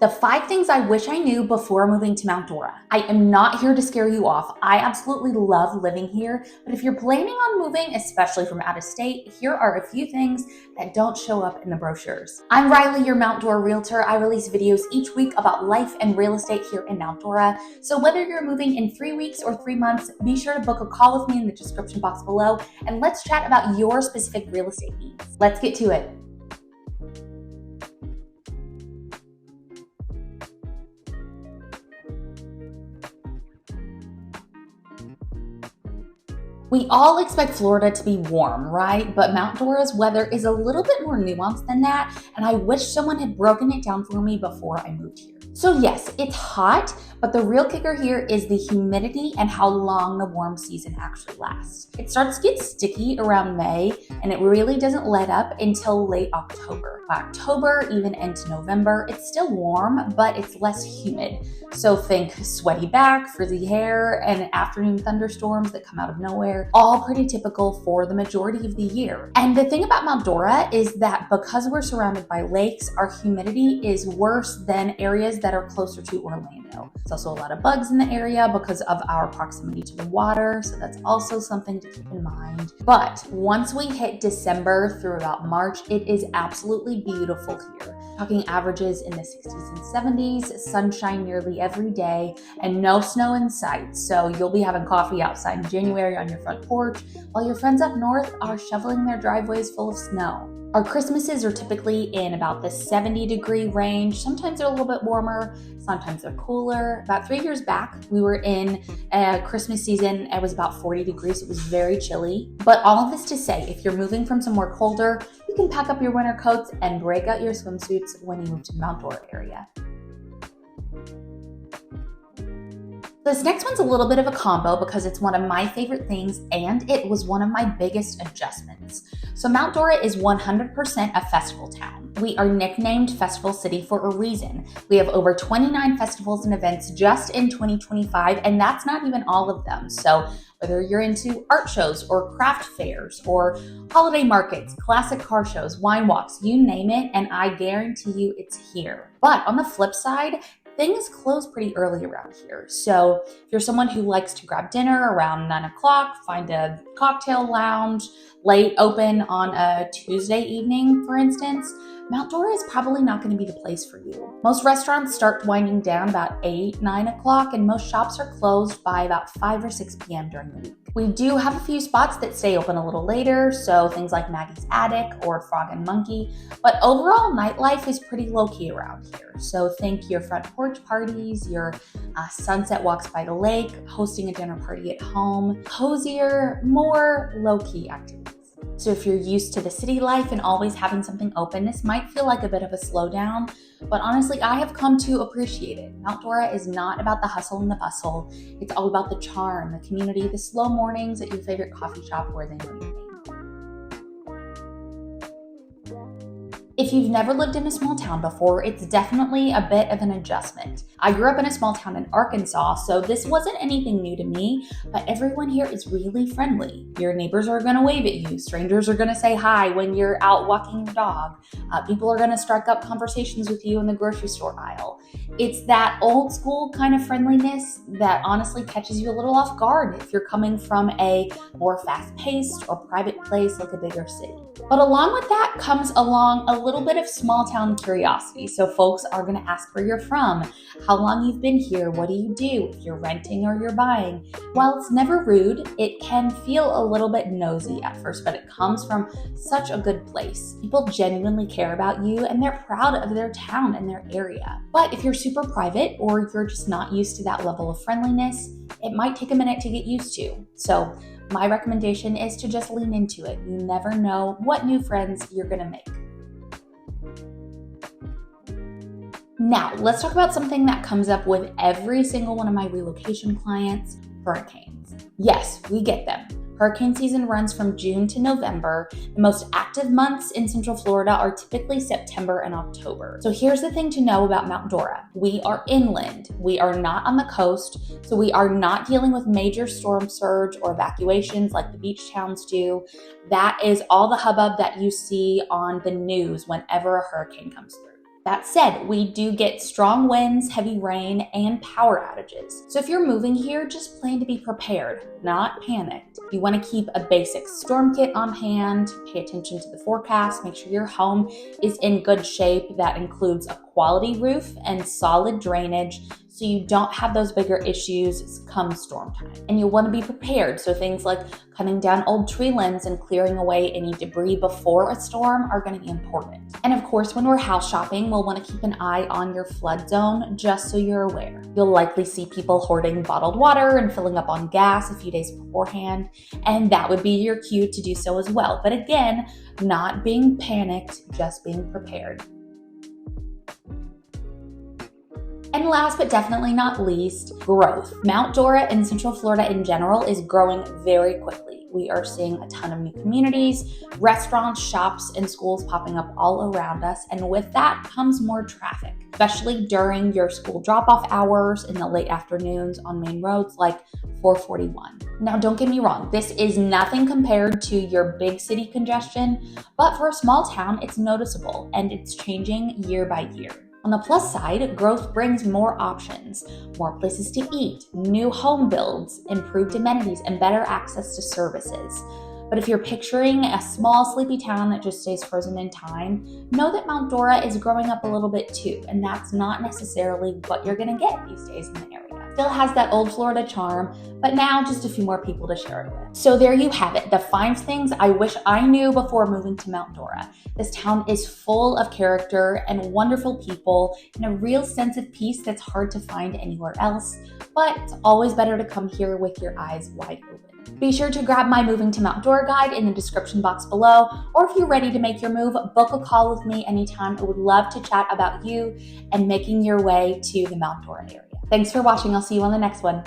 The 5 things I wish I knew before moving to Mount Dora. I am not here to scare you off. I absolutely love living here, but if you're planning on moving, especially from out of state, here are a few things that don't show up in the brochures. I'm Riley, your Mount Dora realtor. I release videos each week about life and real estate here in Mount Dora. So whether you're moving in 3 weeks or 3 months, be sure to book a call with me in the description box below, and let's chat about your specific real estate needs. Let's get to it. We all expect Florida to be warm, right? But Mount Dora's weather is a little bit more nuanced than that, and I wish someone had broken it down for me before I moved here. So yes, it's hot, but the real kicker here is the humidity and how long the warm season actually lasts. It starts to get sticky around May, and it really doesn't let up until late October. By October, even into November, it's still warm, but it's less humid. So think sweaty back, frizzy hair, and afternoon thunderstorms that come out of nowhere, all pretty typical for the majority of the year. And the thing about Mount Dora is that because we're surrounded by lakes, our humidity is worse than areas that are closer to Orlando. There's also a lot of bugs in the area because of our proximity to the water, so that's also something to keep in mind. But once we hit December through about March, it is absolutely beautiful here. Talking averages in the 60s and 70s, sunshine nearly every day, and no snow in sight. So you'll be having coffee outside in January on your front porch, while your friends up north are shoveling their driveways full of snow. Our Christmases are typically in about the 70-degree range. Sometimes they're a little bit warmer, sometimes they're cooler. About 3 years back, we were in a Christmas season. It was about 40 degrees. It was very chilly. But all of this to say, if you're moving from somewhere colder, you can pack up your winter coats and break out your swimsuits when you move to the Mount Dora area. This next one's a little bit of a combo because it's one of my favorite things and it was one of my biggest adjustments. So Mount Dora is 100% a festival town. We are nicknamed Festival City for a reason. We have over 29 festivals and events just in 2025, and that's not even all of them. So whether you're into art shows or craft fairs or holiday markets, classic car shows, wine walks, you name it, and I guarantee you it's here. But on the flip side, things close pretty early around here. So if you're someone who likes to grab dinner around 9 o'clock, find a cocktail lounge, late open on a Tuesday evening, for instance, Mount Dora is probably not going to be the place for you. Most restaurants start winding down about 8, 9 o'clock, and most shops are closed by about 5 or 6 p.m. during the week. We do have a few spots that stay open a little later, so things like Maggie's Attic or Frog and Monkey, but overall nightlife is pretty low-key around here. So think your front porch parties, your sunset walks by the lake, hosting a dinner party at home, cozier, more low-key activities. So if you're used to the city life and always having something open, this might feel like a bit of a slowdown, but honestly, I have come to appreciate it. Mount Dora is not about the hustle and the bustle. It's all about the charm, the community, the slow mornings at your favorite coffee shop where they know your name. If you've never lived in a small town before, it's definitely a bit of an adjustment. I grew up in a small town in Arkansas, so this wasn't anything new to me, but everyone here is really friendly. Your neighbors are gonna wave at you. Strangers are gonna say hi when you're out walking your dog. People are gonna strike up conversations with you in the grocery store aisle. It's that old school kind of friendliness that honestly catches you a little off guard if you're coming from a more fast-paced or private place like a bigger city. But along with that comes along a little bit of small town curiosity. So folks are going to ask where you're from, how long you've been here, what do you do, if you're renting or you're buying. While it's never rude, it can feel a little bit nosy at first, but it comes from such a good place. People genuinely care about you and they're proud of their town and their area. But if you're super private or you're just not used to that level of friendliness, it might take a minute to get used to. So my recommendation is to just lean into it. You never know what new friends you're gonna make. Now, let's talk about something that comes up with every single one of my relocation clients, hurricanes. Yes, we get them. Hurricane season runs from June to November. The most active months in Central Florida are typically September and October. So here's the thing to know about Mount Dora. We are inland. We are not on the coast, so we are not dealing with major storm surge or evacuations like the beach towns do. That is all the hubbub that you see on the news whenever a hurricane comes through. That said, we do get strong winds, heavy rain, and power outages. So if you're moving here, just plan to be prepared, not panicked. You want to keep a basic storm kit on hand, pay attention to the forecast, make sure your home is in good shape. That includes a quality roof and solid drainage, so you don't have those bigger issues come storm time. And you'll want to be prepared. So things like cutting down old tree limbs and clearing away any debris before a storm are going to be important. And of course, when we're house shopping, we'll want to keep an eye on your flood zone, just so you're aware. You'll likely see people hoarding bottled water and filling up on gas a few days beforehand, and that would be your cue to do so as well. But again, not being panicked, just being prepared. And last but definitely not least, growth. Mount Dora in Central Florida in general is growing very quickly. We are seeing a ton of new communities, restaurants, shops, and schools popping up all around us. And with that comes more traffic, especially during your school drop-off hours in the late afternoons on main roads like 441. Now, don't get me wrong, this is nothing compared to your big city congestion, but for a small town, it's noticeable and it's changing year by year. On the plus side, growth brings more options, more places to eat, new home builds, improved amenities, and better access to services. But if you're picturing a small, sleepy town that just stays frozen in time, know that Mount Dora is growing up a little bit too, and that's not necessarily what you're going to get these days in the area. Still has that old Florida charm, but now just a few more people to share it with. So there you have it, the 5 things I wish I knew before moving to Mount Dora. This town is full of character and wonderful people and a real sense of peace that's hard to find anywhere else, but it's always better to come here with your eyes wide open. Be sure to grab my Moving to Mount Dora guide in the description box below, or if you're ready to make your move, book a call with me anytime. I would love to chat about you and making your way to the Mount Dora area. Thanks for watching. I'll see you on the next one.